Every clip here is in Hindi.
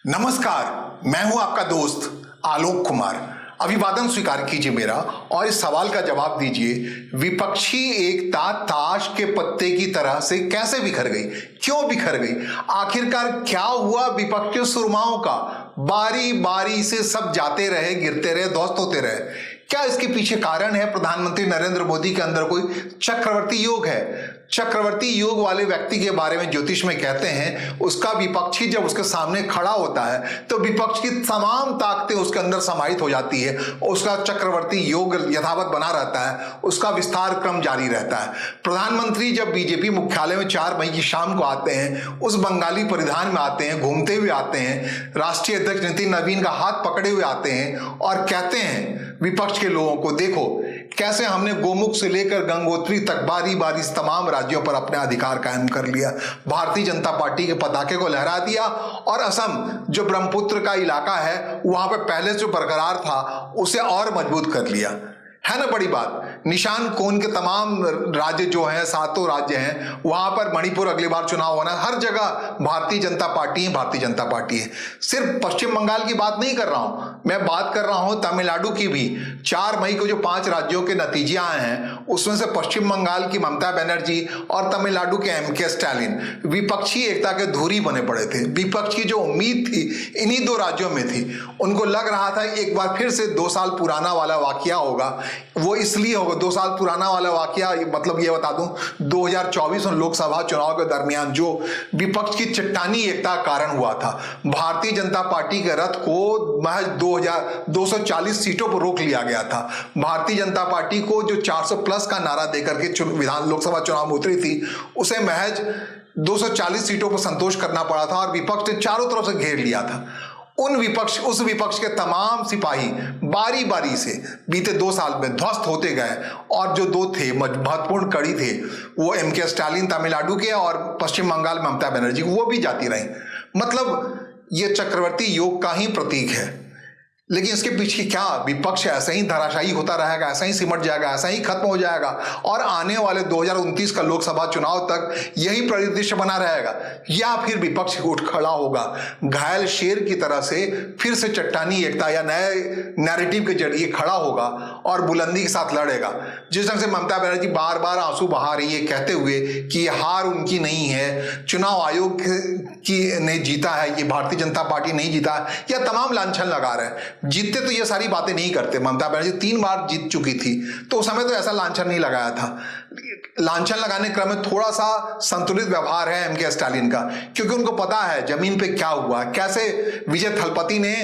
नमस्कार, मैं हूं आपका दोस्त आलोक कुमार। अभिवादन स्वीकार कीजिए मेरा और इस सवाल का जवाब दीजिए, विपक्षी एकता ताश के पत्ते की तरह से कैसे बिखर गई? क्यों बिखर गई? आखिरकार क्या हुआ विपक्षी सुरमाओं का? बारी बारी से सब जाते रहे, गिरते रहे, ध्वस्त होते रहे। क्या इसके पीछे कारण है प्रधानमंत्री नरेंद्र मोदी के अंदर कोई चक्रवर्ती योग है? चक्रवर्ती योग वाले व्यक्ति के बारे में ज्योतिष में कहते हैं, उसका विपक्षी जब उसके सामने खड़ा होता है तो विपक्ष की तमाम ताकतें उसके अंदर समाहित हो जाती है। उसका चक्रवर्ती योग यथावत बना रहता है, उसका विस्तार क्रम जारी रहता है। प्रधानमंत्री जब बीजेपी मुख्यालय में 4 मई की शाम को आते हैं, उस बंगाली परिधान में आते हैं, घूमते हुए आते हैं, राष्ट्रीय अध्यक्ष नितिन नवीन का हाथ पकड़े हुए आते हैं और कहते हैं विपक्ष के लोगों को, देखो कैसे हमने गोमुख से लेकर गंगोत्री तक बारी बारी से तमाम राज्यों पर अपने अधिकार कायम कर लिया, भारतीय जनता पार्टी के पताके को लहरा दिया और असम जो ब्रह्मपुत्र का इलाका है वहां पर पहले जो बरकरार था उसे और मजबूत कर लिया। है ना बड़ी बात? निशान कोन के तमाम राज्य जो हैं, 7 राज्य हैं, वहां पर मणिपुर अगली बार चुनाव होना, हर जगह भारतीय जनता पार्टी है, भारतीय जनता पार्टी है। सिर्फ पश्चिम बंगाल की बात नहीं कर रहा हूं, मैं बात कर रहा हूं तमिलनाडु की भी। 4 मई को जो 5 राज्यों के नतीजे आए हैं उसमें से पश्चिम बंगाल की ममता बनर्जी और तमिलनाडु के MK स्टालिन विपक्षी एकता के धुरी बने पड़े थे। विपक्ष की जो उम्मीद थी इन्हीं 2 राज्यों में थी। उनको लग रहा था एक बार फिर से 2 साल पुराना वाला वाकया होगा। वो इसलिए होगा 2 साल पुराना वाला वाकया, मतलब ये बता दूं 2024 में लोकसभा चुनाव के दरमियान जो विपक्ष की चट्टानी एकता का कारण हुआ था। भारतीय जनता पार्टी के रथ को महज 240 सीटों पर रोक लिया गया था। भारतीय जनता पार्टी को जो 400 प्लस का नारा देकर के लोकसभा चुनाव में उतरी थी उसे महज 240 सीटों पर संतोष करना पड़ा था और विपक्ष ने चारों तरफ से घेर लिया था। उस विपक्ष के तमाम सिपाही बारी बारी से बीते 2 साल में ध्वस्त होते गए और जो 2 थे महत्वपूर्ण कड़ी थे वो MK स्टालिन तमिलनाडु के और पश्चिम बंगाल ममता बनर्जी, वो भी जाती रही। मतलब ये चक्रवर्ती योग का ही प्रतीक है। लेकिन इसके पीछे क्या विपक्ष ऐसे ही धराशायी होता रहेगा, ऐसा ही सिमट जाएगा, ऐसा ही खत्म हो जाएगा और आने वाले 2029 का लोकसभा चुनाव तक यही परिदृश्य बना रहेगा? या फिर विपक्ष उठ खड़ा होगा घायल शेर की तरह से, फिर से चट्टानी एकता या नए नैरेटिव के जरिए खड़ा होगा और बुलंदी के साथ लड़ेगा? जिस ढंग से ममता बनर्जी बार बार आंसू बहा रही है कहते हुए कि ये हार उनकी नहीं है, चुनाव आयोग की ने जीता है, ये भारतीय जनता पार्टी नहीं जीता, या तमाम लांछन लगा रहे हैं। जीतते तो ये सारी बातें नहीं करते। ममता बनर्जी 3 बार जीत चुकी थी तो उस समय तो ऐसा लांछन नहीं लगाया था। लांछन लगाने क्रम में थोड़ा सा संतुलित व्यवहार है MK स्टालिन का, क्योंकि उनको पता है जमीन पे क्या हुआ, कैसे विजय थलपति ने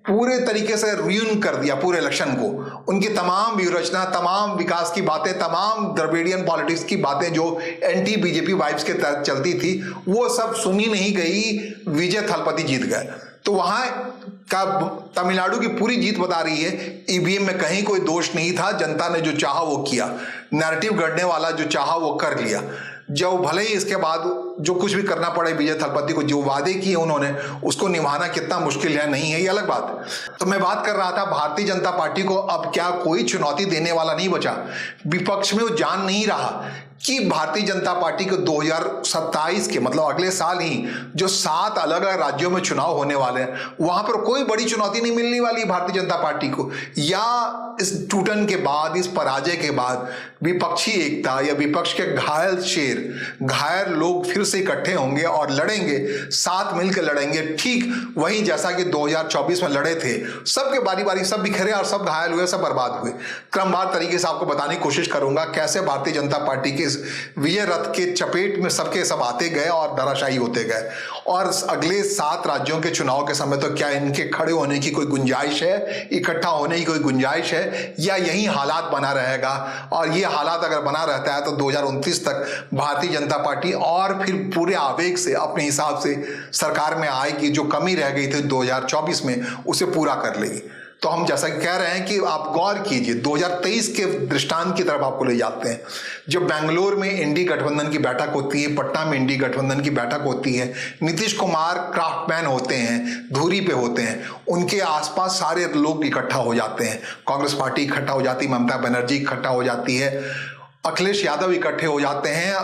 पूरे तरीके से रुइन कर दिया पूरे इलेक्शन को। उनकी तमाम व्यूहरचना, तमाम विकास की बातें, तमाम द्रविडियन पॉलिटिक्स की बातें जो एंटी BJP वाइब्स के तहत चलती थी वो सब सुनी नहीं गई, विजय थलपति जीत गए। तो वहां का तमिलनाडु की पूरी जीत बता रही है EVM में कहीं कोई दोष नहीं था, जनता ने जो चाहा वो किया, नैरेटिव गढ़ने वाला जो चाहा वो कर लिया। जो भले ही इसके बाद जो कुछ भी करना पड़े विजय थलपति को, जो वादे किए उन्होंने उसको निभाना कितना मुश्किल है नहीं है, ये अलग बात है। तो मैं बात कर रहा था भारतीय जनता पार्टी को अब क्या कोई चुनौती देने वाला नहीं बचा? विपक्ष में वो जान नहीं रहा कि भारतीय जनता पार्टी को 2027 के मतलब अगले साल ही जो 7 अलग अलग राज्यों में चुनाव होने वाले हैं वहां पर कोई बड़ी चुनौती नहीं मिलने वाली भारतीय जनता पार्टी को। या इस टूटन के बाद, इस पराजय के बाद विपक्षी एकता या विपक्ष के घायल शेर, घायल लोग फिर से इकट्ठे होंगे और लड़ेंगे, साथ मिलकर लड़ेंगे, ठीक वही जैसा कि 2024 में लड़े थे। सबके बारी बारी सब बिखरे और सब घायल हुए, सब बर्बाद हुए। क्रमवार तरीके से आपको बताने की कोशिश करूंगा कैसे भारतीय जनता पार्टी के विजय रथ के चपेट में सबके सब आते गए और धराशायी होते गए। और अगले 7 राज्यों के चुनाव के समय तो क्या इनके खड़े होने की कोई गुंजाइश है, इकट्ठा होने की कोई गुंजाइश है, या यही हालात बना रहेगा? और ये हालात अगर बना रहता है तो 2029 तक भारतीय जनता पार्टी और फिर पूरे आवेग से अपने हिसाब से सरकार में आएगी, जो कमी रह गई थी 2024 में उसे पूरा कर लेगी। तो हम जैसा कि कह रहे हैं कि आप गौर कीजिए, 2023 के दृष्टांत की तरफ आपको ले जाते हैं। जब बेंगलोर में इंडी गठबंधन की बैठक होती है, पटना में इंडी गठबंधन की बैठक होती है, नीतीश कुमार क्राफ्टमैन होते हैं, धुरी पे होते हैं, उनके आसपास सारे लोग इकट्ठा हो जाते हैं। कांग्रेस पार्टी इकट्ठा हो जाती है, ममता बनर्जी इकट्ठा हो जाती है, अखिलेश यादव इकट्ठे हो जाते हैं,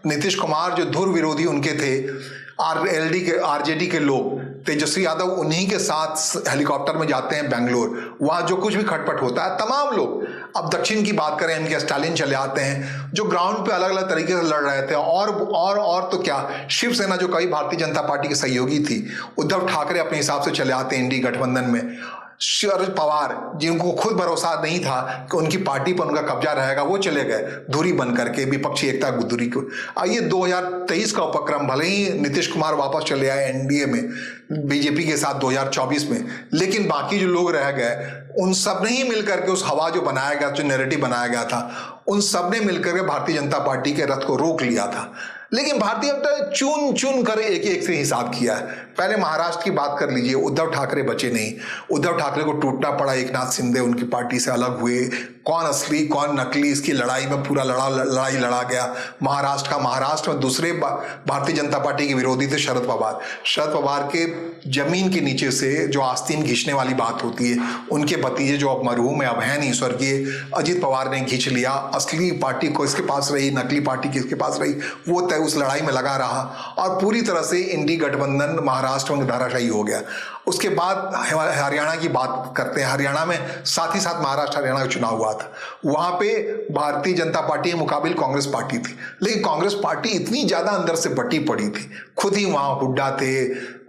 नीतीश कुमार जो धुर विरोधी उनके थे, RLD के RJD के लोग तेजस्वी यादव उन्हीं के साथ हेलीकॉप्टर में जाते हैं बेंगलोर, वहां जो कुछ भी खटपट होता है तमाम लोग, अब दक्षिण की बात करें एम के स्टालिन चले आते हैं जो ग्राउंड पे अलग अलग तरीके से लड़ रहे थे, और तो क्या, शिवसेना जो कभी भारतीय जनता पार्टी की सहयोगी थी, उद्धव ठाकरे अपने हिसाब से चले आते हैं इंडी गठबंधन में। शरद पवार जिनको खुद भरोसा नहीं था कि उनकी पार्टी पर उनका कब्जा रहेगा, वो चले गए धुरी बन करके विपक्षी एकता धुरी को। आइए 2023 का उपक्रम, भले ही नीतीश कुमार वापस चले आए एनडीए में बीजेपी के साथ 2024 में, लेकिन बाकी जो लोग रह गए उन सब ने ही मिलकर के उस हवा जो बनाया गया, जो नैरेटिव बनाया गया था, उन सब ने मिलकर के भारतीय जनता पार्टी के रथ को रोक लिया था। लेकिन भारतीय जनता ने चुन चुन कर एक एक से हिसाब किया है। पहले महाराष्ट्र की बात कर लीजिए, उद्धव ठाकरे बचे नहीं, उद्धव ठाकरे को टूटना पड़ा, एकनाथ शिंदे उनकी पार्टी से अलग हुए, कौन असली कौन नकली इसकी लड़ाई में पूरा लड़ाई लड़ा गया। महाराष्ट्र में दूसरे भारतीय जनता पार्टी के विरोधी थे शरद पवार के जमीन के नीचे से जो आस्तीन खींचने वाली बात होती है, उनके भतीजे जो अब मरहूम है, अब है नहीं, स्वर्गीय अजित पवार ने खींच लिया। असली पार्टी को इसके पास रही, नकली पार्टी किसके पास रही, वो तय उस लड़ाई में लगा रहा और पूरी तरह से इंडी गठबंधन महाराष्ट्र में धाराशायी हो गया। उसके बाद हरियाणा की बात करते हैं। हरियाणा में साथ ही साथ महाराष्ट्र हरियाणा का चुनाव हुआ था, वहां पे भारतीय जनता पार्टी के मुकाबिल कांग्रेस पार्टी थी, लेकिन कांग्रेस पार्टी इतनी ज्यादा अंदर से बटी पड़ी थी, खुद ही वहां हुड्डा थे,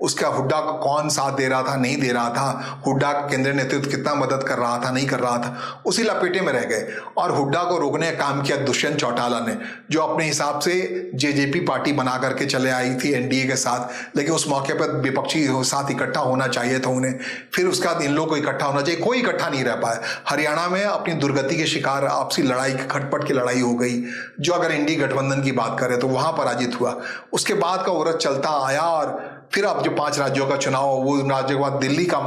उसका हुड्डा को कौन साथ दे रहा था नहीं दे रहा था, हुड्डा का केंद्रीय नेतृत्व कितना मदद कर रहा था नहीं कर रहा था, उसी लपेटे में रह गए। और हुड्डा को रोकने का काम किया दुष्यंत चौटाला ने, जो अपने हिसाब से जेजेपी पार्टी बना करके चले आई थी एनडीए के साथ, लेकिन उस मौके पर विपक्षी साथ इकट्ठा होना चाहिए था उन्हें, फिर उसके बाद इन लोगों को इकट्ठा होना चाहिए, कोई इकट्ठा नहीं रह पाया। हरियाणा में अपनी दुर्गति के शिकार आपसी लड़ाई, खटपट की लड़ाई हो गई, जो अगर इंडी गठबंधन की बात करें तो वहां पराजित हुआ। उसके बाद का उरत चलता आया और फिर अब जो 5 राज्यों का चुनाव, वो राज्यों के बाद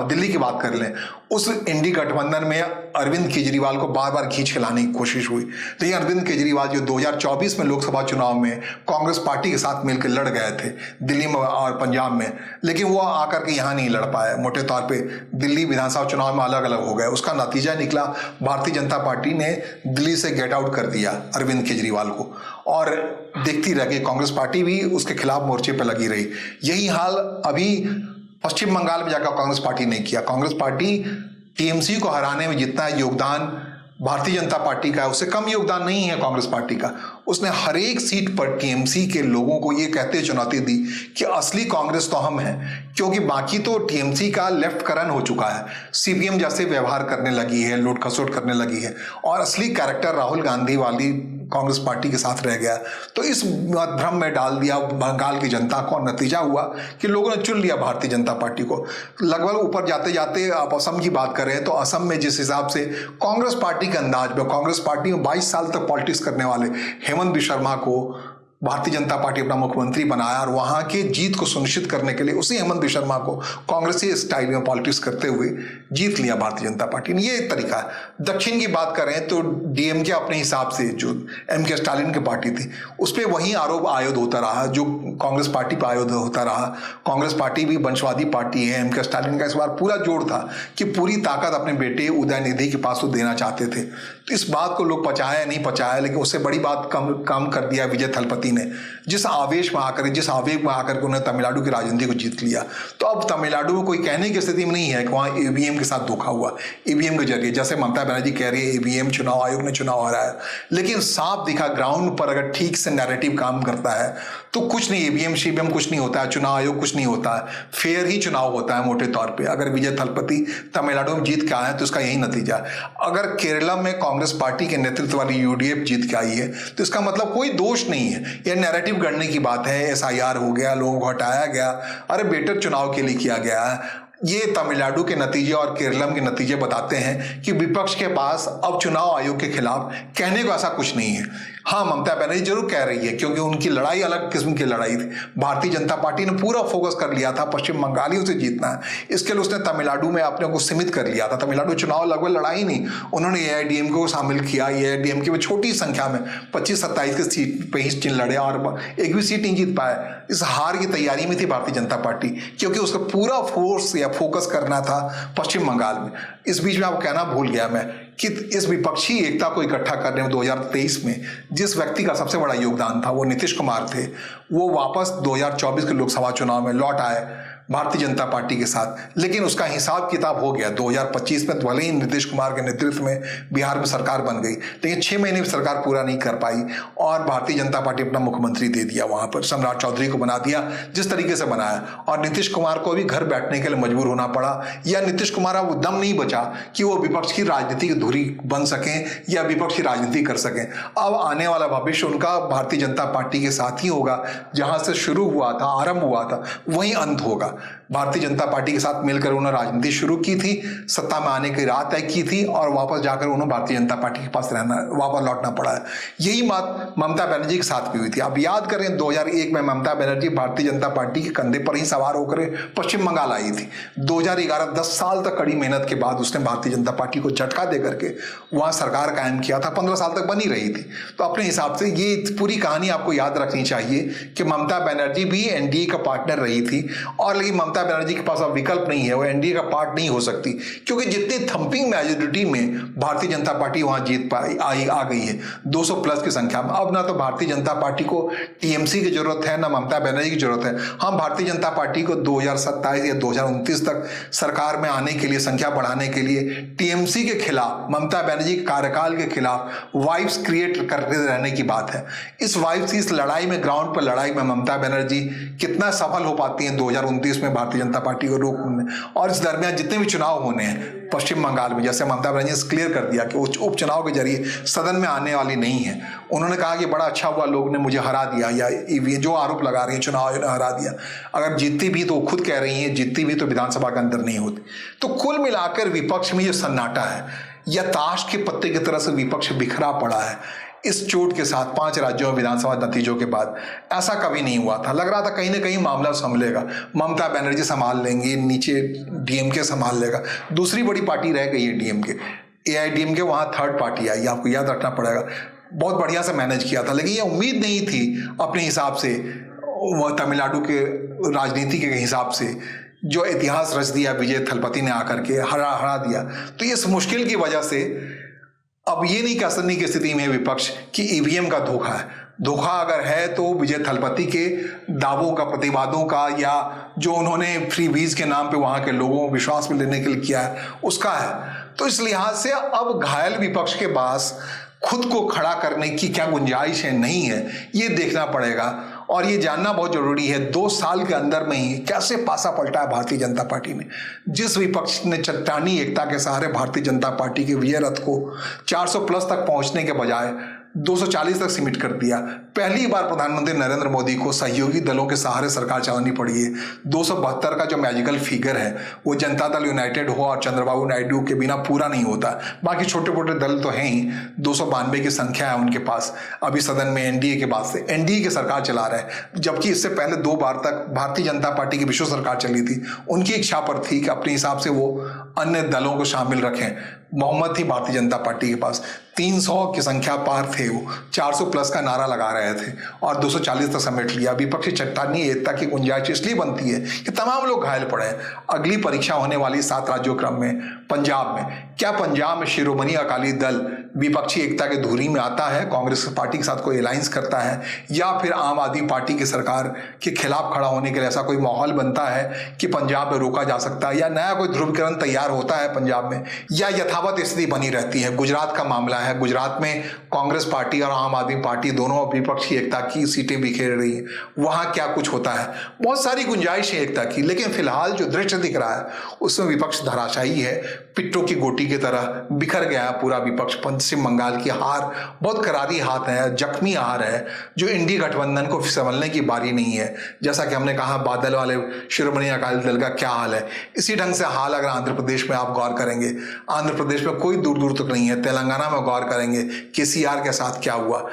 दिल्ली की बात कर लें, उस इंडी गठबंधन में अरविंद केजरीवाल को बार बार खींच के लाने की कोशिश हुई, लेकिन अरविंद केजरीवाल जो 2024 में लोकसभा चुनाव में कांग्रेस पार्टी के साथ मिलकर लड़ गए थे दिल्ली में और पंजाब में, लेकिन वो आकर के यहाँ नहीं लड़ पाए, मोटे तौर पे दिल्ली विधानसभा चुनाव में अलग अलग हो गए। उसका नतीजा निकला, भारतीय जनता पार्टी ने दिल्ली से गेट आउट कर दिया अरविंद केजरीवाल को, और देखती रह गई कांग्रेस पार्टी भी उसके खिलाफ मोर्चे पर लगी रही। यही हाल अभी पश्चिम बंगाल में जाकर कांग्रेस पार्टी ने किया। कांग्रेस पार्टी टीएमसी को हराने में जितना योगदान भारतीय जनता पार्टी का है, उससे कम योगदान नहीं है कांग्रेस पार्टी का। उसने हर एक सीट पर टीएमसी के लोगों को ये कहते चुनौती दी कि असली कांग्रेस तो हम हैं, क्योंकि बाकी तो टीएमसी का लेफ्ट करण हो चुका है, सीपीएम जैसे व्यवहार करने लगी है, लूट खसोट करने लगी है, और असली कैरेक्टर राहुल गांधी वाली कांग्रेस पार्टी के साथ रह गया। तो इस भ्रम में डाल दिया बंगाल की जनता को, और नतीजा हुआ कि लोगों ने चुन लिया भारतीय जनता पार्टी को। लगभग ऊपर जाते जाते आप असम की बात करें तो असम में जिस हिसाब से कांग्रेस पार्टी के अंदाज में, कांग्रेस पार्टी में 22 साल तक पॉलिटिक्स करने वाले हेमंत बिश्व शर्मा को भारतीय जनता पार्टी अपना मुख्यमंत्री बनाया, और वहां के जीत को सुनिश्चित करने के लिए उसी हेमंत बिश्व शर्मा को कांग्रेसी स्टाइल में पॉलिटिक्स करते हुए जीत लिया भारतीय जनता पार्टी ने। ये एक तरीका है। दक्षिण की बात करें तो डीएमके अपने हिसाब से, जो एम के स्टालिन की पार्टी थी, उस पर वही आरोप आयोद होता रहा जो कांग्रेस पार्टी पर आयोद होता रहा। कांग्रेस पार्टी भी वंशवादी पार्टी है। एम के स्टालिन का इस बार पूरा जोर था कि पूरी ताकत अपने बेटे उदयनिधि के पास वो देना चाहते थे। तो इस बात को लोग पचाया नहीं पचाया, लेकिन उससे बड़ी बात कम कर दिया विजय थलपति ने, जिस आवेश में आकर, जिस आवेग में आकर के उन्होंने तमिलनाडु की राजनीति को जीत लिया। तो अब तमिलनाडु में कोई कहने की स्थिति में नहीं है कि वहाँ ईवीएम के साथ धोखा हुआ, ईवीएम के जरिए, जैसे ममता बनर्जी कह रही है ईवीएम चुनाव आयोग ने चुनाव हराया, लेकिन साफ दिखा ग्राउंड पर अगर ठीक से नैरेटिव काम करता है तो कुछ नहीं, ईवीएम शीवीएम कुछ नहीं होता है, चुनाव आयोग कुछ नहीं होता है, फेयर ही चुनाव होता है मोटे तौर पर। अगर विजय थलपति तमिलनाडु में जीत के आए हैं तो इसका यही नतीजा है। अगर केरला में कांग्रेस पार्टी के नेतृत्व वाली यूडीएफ जीत के आई है तो इसका मतलब कोई दोष नहीं है, यह नैरेटिव गढ़ने की बात है। एसआईआर हो गया, लोगों को हटाया गया, अरे बेटर चुनाव के लिए किया गया है। ये तमिलनाडु के नतीजे और केरलम के नतीजे बताते हैं कि विपक्ष के पास अब चुनाव आयोग के खिलाफ कहने को ऐसा कुछ नहीं है। हाँ, ममता बनर्जी जरूर कह रही है, क्योंकि उनकी लड़ाई अलग किस्म की लड़ाई थी। भारतीय जनता पार्टी ने पूरा फोकस कर लिया था पश्चिम बंगालियों से जीतना है, इसके लिए उसने तमिलनाडु में अपने को सीमित कर लिया था। तमिलनाडु चुनाव लगभग लड़ाई नहीं, उन्होंने एआईएडीएमके को शामिल किया। एआईएडीएमके में छोटी संख्या में 25-27 की सीट पे ही लड़े और एक भी सीट नहीं जीत पाए। इस हार की तैयारी में थी भारतीय जनता पार्टी, क्योंकि उसका पूरा फोर्स या फोकस करना था पश्चिम बंगाल में। इस बीच में आपको कहना भूल गया मैं कि इस विपक्षी एकता को इकट्ठा करने में 2023 में जिस व्यक्ति का सबसे बड़ा योगदान था वो नीतीश कुमार थे। वो वापस 2024 के लोकसभा चुनाव में लौट आए। भारतीय जनता पार्टी के साथ, लेकिन उसका हिसाब किताब हो गया। 2025 में भले ही नीतीश कुमार के नेतृत्व में बिहार में सरकार बन गई, लेकिन 6 महीने में सरकार पूरा नहीं कर पाई और भारतीय जनता पार्टी अपना मुख्यमंत्री दे दिया, वहां पर सम्राट चौधरी को बना दिया जिस तरीके से बनाया, और नीतीश कुमार को भी घर बैठने के लिए मजबूर होना पड़ा, या नीतीश कुमार अब दम नहीं बचा कि वो विपक्ष की राजनीति की धुरी बन सकें या विपक्ष की राजनीति कर सकें। अब आने वाला भविष्य उनका भारतीय जनता पार्टी के साथ ही होगा, जहां से शुरू हुआ था, आरंभ हुआ था, वहीं अंत होगा। भारतीय जनता पार्टी के साथ मिलकर उन्होंने राजनीति शुरू की थी, सत्ता में आने की राह तय की थी और वापस जाकर उन्होंने भारतीय जनता पार्टी के पास वापस लौटना पड़ा है। यही बात ममता बनर्जी के साथ भी हुई थी। आप याद करें 2001 में ममता बनर्जी भारतीय जनता पार्टी के कंधे पर ही सवार होकर पश्चिम बंगाल आई थी। 2011 10 साल तक कड़ी मेहनत के बाद उसने भारतीय जनता पार्टी को झटका दे करके वहां सरकार कायम किया था, 15 साल तक बनी रही थी। तो अपने हिसाब से ये पूरी कहानी आपको याद रखनी चाहिए कि ममता बनर्जी भी एनडीए का पार्टनर रही थी, और लेकिन ममता बनर्जी के पास अब विकल्प नहीं है, वो एनडीए का पार्ट नहीं हो सकती, क्योंकि जितनी थंपिंग मेजोरिटी में भारतीय जनता पार्टी वहां जीत पाई आ गई है 200 प्लस की संख्या में। अब ना तो भारतीय जनता पार्टी को टीएमसी की जरूरत है, ना ममता बनर्जी की जरूरत है। हम भारतीय जनता पार्टी को 2027 या 2029 तक सरकार में आने के लिए, संख्या बढ़ाने के लिए टीएमसी के खिलाफ, ममता बनर्जी के कार्यकाल के खिलाफ वाइब्स क्रिएट करते रहने की बात है। इस वाइब्स की, इस लड़ाई में, ग्राउंड पर लड़ाई में ममता बनर्जी कितना सफल हो पाती हैं 2029 में भारतीय जनता पार्टी को रोकने, और इस दरमियान जितने भी चुनाव होने हैं पश्चिम बंगाल में, जैसे ममता बनर्जी ने क्लियर कर दिया कि वो उपचुनाव के जरिए सदन में आने वाली नहीं है। उन्होंने कहा कि बड़ा अच्छा हुआ लोग ने मुझे हरा दिया, या ये जो आरोप लगा रही है चुनाव ने हरा दिया। अगर जीतती भी तो खुद कह रही है, जीतती भी तो विधानसभा के अंदर नहीं होती। तो कुल मिलाकर विपक्ष में जो सन्नाटा है, या ताश के पत्ते की तरह से विपक्ष बिखरा पड़ा है इस चोट के साथ 5 राज्यों में विधानसभा नतीजों के बाद। ऐसा कभी नहीं हुआ था। लग रहा था कहीं ना कहीं मामला संभलेगा, ममता बनर्जी संभाल लेंगी, नीचे डीएमके संभाल लेगा। दूसरी बड़ी पार्टी रह गई है डीएमके, एआईडीएमके, वहां थर्ड पार्टी आई, आपको याद रखना पड़ेगा। बहुत बढ़िया से मैनेज किया था, लेकिन ये उम्मीद नहीं थी अपने हिसाब से, वह तमिलनाडु के राजनीति के हिसाब से जो इतिहास रच दिया विजय थलपति ने आकर के हरा दिया। तो इस मुश्किल की वजह से अब ये नहीं कह सकने की स्थिति में विपक्ष कि ईवीएम का धोखा है। धोखा अगर है तो विजय थलपति के दावों का, प्रतिवादों का, या जो उन्होंने फ्री वीज के नाम पे वहां के लोगों को विश्वास में लेने के लिए किया है उसका है। तो इस लिहाज से अब घायल विपक्ष के पास खुद को खड़ा करने की क्या गुंजाइश है, नहीं है, ये देखना पड़ेगा। और ये जानना बहुत जरूरी है 2 साल के अंदर में ही कैसे पासा पलटा है भारतीय जनता पार्टी ने। जिस विपक्ष ने चट्टानी एकता के सहारे भारतीय जनता पार्टी के विजय रथ को 400 प्लस तक पहुंचने के बजाय 240 तक सीमित कर दिया। पहली बार प्रधानमंत्री नरेंद्र मोदी को सहयोगी दलों के सहारे सरकार चलानी पड़ी है। 272 का जो मैजिकल फिगर है वो जनता दल यूनाइटेड हो और चंद्रबाबू नायडू के बिना पूरा नहीं होता। बाकी छोटे मोटे दल तो हैं ही, 292 की संख्या है उनके पास अभी सदन में एनडीए के बाद से। एनडीए की सरकार चला रहा है, जबकि इससे पहले 2 बार तक भारतीय जनता पार्टी की विश्व सरकार चली थी। उनकी इच्छा पर थी कि अपने हिसाब से वो अन्य दलों को शामिल रखें। बहुमत थी भारतीय जनता पार्टी के पास, 300 की संख्या पार थे, वो 400 प्लस का नारा लगा रहे थे और 240 तक समेट लिया। विपक्षी चट्टानी एकता की गुंजाइश इसलिए बनती है कि तमाम लोग घायल पड़े हैं। अगली परीक्षा होने वाली 7 राज्यों क्रम में पंजाब में, क्या पंजाब में शिरोमणि अकाली दल विपक्षी एकता के धुरी में आता है, कांग्रेस पार्टी के साथ कोई अलायंस करता है, या फिर आम आदमी पार्टी की सरकार के खिलाफ खड़ा होने के लिए ऐसा कोई माहौल बनता है कि पंजाब में रोका जा सकता है, या नया कोई ध्रुवीकरण तैयार होता है पंजाब में, या यथावत स्थिति बनी रहती है। गुजरात का मामला है, गुजरात में कांग्रेस पार्टी और आम आदमी पार्टी दोनों विपक्षी एकता की सीटें बिखेर रही हैं, वहां क्या कुछ होता है। बहुत सारी गुंजाइश है एकता की, लेकिन फिलहाल जो दृश्य दिख रहा है उसमें विपक्ष धराशायी है, पिट्टों की गोटी की तरह बिखर गया है पूरा विपक्ष। पश्चिम बंगाल की हार बहुत करारी हाथ है, जख्मी हार है, जो इंडी गठबंधन को संभलने की बारी नहीं है। जैसा कि हमने कहा बादल वाले शिरोमणि अकाली दल का क्या हाल है, इसी ढंग से हाल अगर आंध्र प्रदेश में आप गौर करेंगे, आंध्र प्रदेश में कोई दूर दूर तक नहीं है। तेलंगाना में गौर करेंगे केसीआर के साथ क्या हुआ।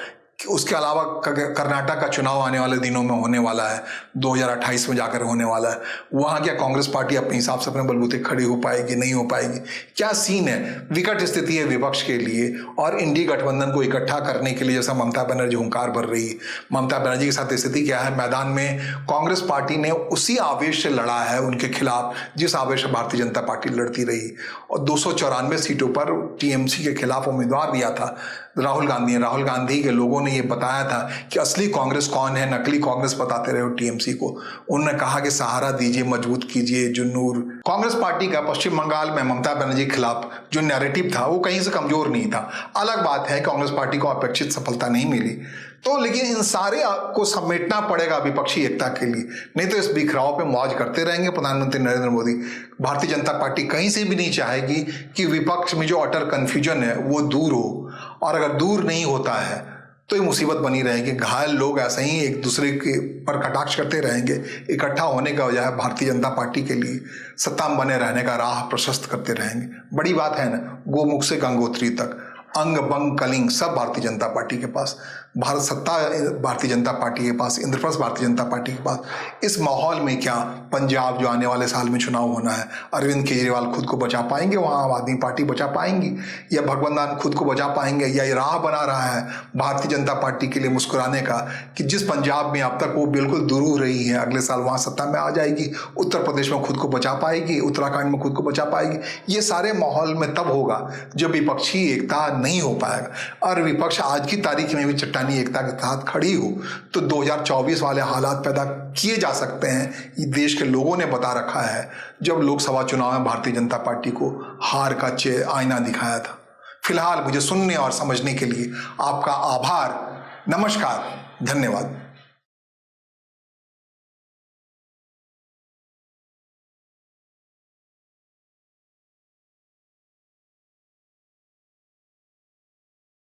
उसके अलावा कर्नाटक का चुनाव आने वाले दिनों में होने वाला है, 2028 में जाकर होने वाला है। वहां क्या कांग्रेस पार्टी अपने हिसाब से अपने बलबूते खड़ी हो पाएगी, नहीं हो पाएगी, क्या सीन है। विकट स्थिति है विपक्ष के लिए, और इंडी गठबंधन को इकट्ठा करने के लिए जैसा ममता बनर्जी हुंकार भर रही है। ममता बनर्जी के साथ स्थिति क्या है, मैदान में कांग्रेस पार्टी ने उसी आवेश से लड़ा है उनके खिलाफ जिस आवेश से भारतीय जनता पार्टी लड़ती रही, और 294 सीटों पर टीएमसी के खिलाफ उम्मीदवार दिया था राहुल गांधी हैं। राहुल गांधी के लोगों ने ये बताया था कि असली कांग्रेस कौन है, नकली कांग्रेस बताते रहे हो टीएमसी को। उन्होंने कहा कि सहारा दीजिए, मजबूत कीजिए जुन्नूर। कांग्रेस पार्टी का पश्चिम बंगाल में ममता बनर्जी के खिलाफ जो नैरेटिव था वो कहीं से कमजोर नहीं था। अलग बात है कांग्रेस पार्टी को अपेक्षित सफलता नहीं मिली, तो लेकिन इन सारे को समेटना पड़ेगा विपक्षी एकता के लिए, नहीं तो इस बिखराव पे मौज करते रहेंगे प्रधानमंत्री नरेंद्र मोदी। भारतीय जनता पार्टी कहीं से भी नहीं चाहेगी कि विपक्ष में जो अटर कंफ्यूजन है वो दूर हो, और अगर दूर नहीं होता है तो ये मुसीबत बनी रहेगी। घायल लोग ऐसे ही एक दूसरे के पर कटाक्ष करते रहेंगे, इकट्ठा होने का वजह भारतीय जनता पार्टी के लिए सत्ता में बने रहने का राह प्रशस्त करते रहेंगे। बड़ी बात है ना, गोमुख से गंगोत्री तक, अंग बंग कलिंग सब भारतीय जनता पार्टी के पास, भारत सत्ता भारतीय जनता पार्टी के पास, इंद्रप्रस्थ भारतीय जनता पार्टी के पास। इस माहौल में क्या पंजाब जो आने वाले साल में चुनाव होना है, अरविंद केजरीवाल खुद को बचा पाएंगे, वहाँ आम आदमी पार्टी बचा पाएंगी, या भगवंत मान खुद को बचा पाएंगे, या ये राह बना रहा है भारतीय जनता पार्टी के लिए मुस्कुराने का कि जिस पंजाब में अब तक वो बिल्कुल दूर रही है अगले साल वहाँ सत्ता में आ जाएगी, उत्तर प्रदेश में खुद को बचा पाएगी, उत्तराखंड में खुद को बचा पाएगी। ये सारे माहौल में तब होगा जब विपक्षी एकता नहीं हो पाएगा, और विपक्ष आज की तारीख में भी चट्टानी एकता के साथ खड़ी हो तो 2024 वाले हालात पैदा किए जा सकते हैं। ये देश के लोगों ने बता रखा है जब लोकसभा चुनाव में भारतीय जनता पार्टी को हार का आईना दिखाया था। फिलहाल मुझे सुनने और समझने के लिए आपका आभार, नमस्कार, धन्यवाद।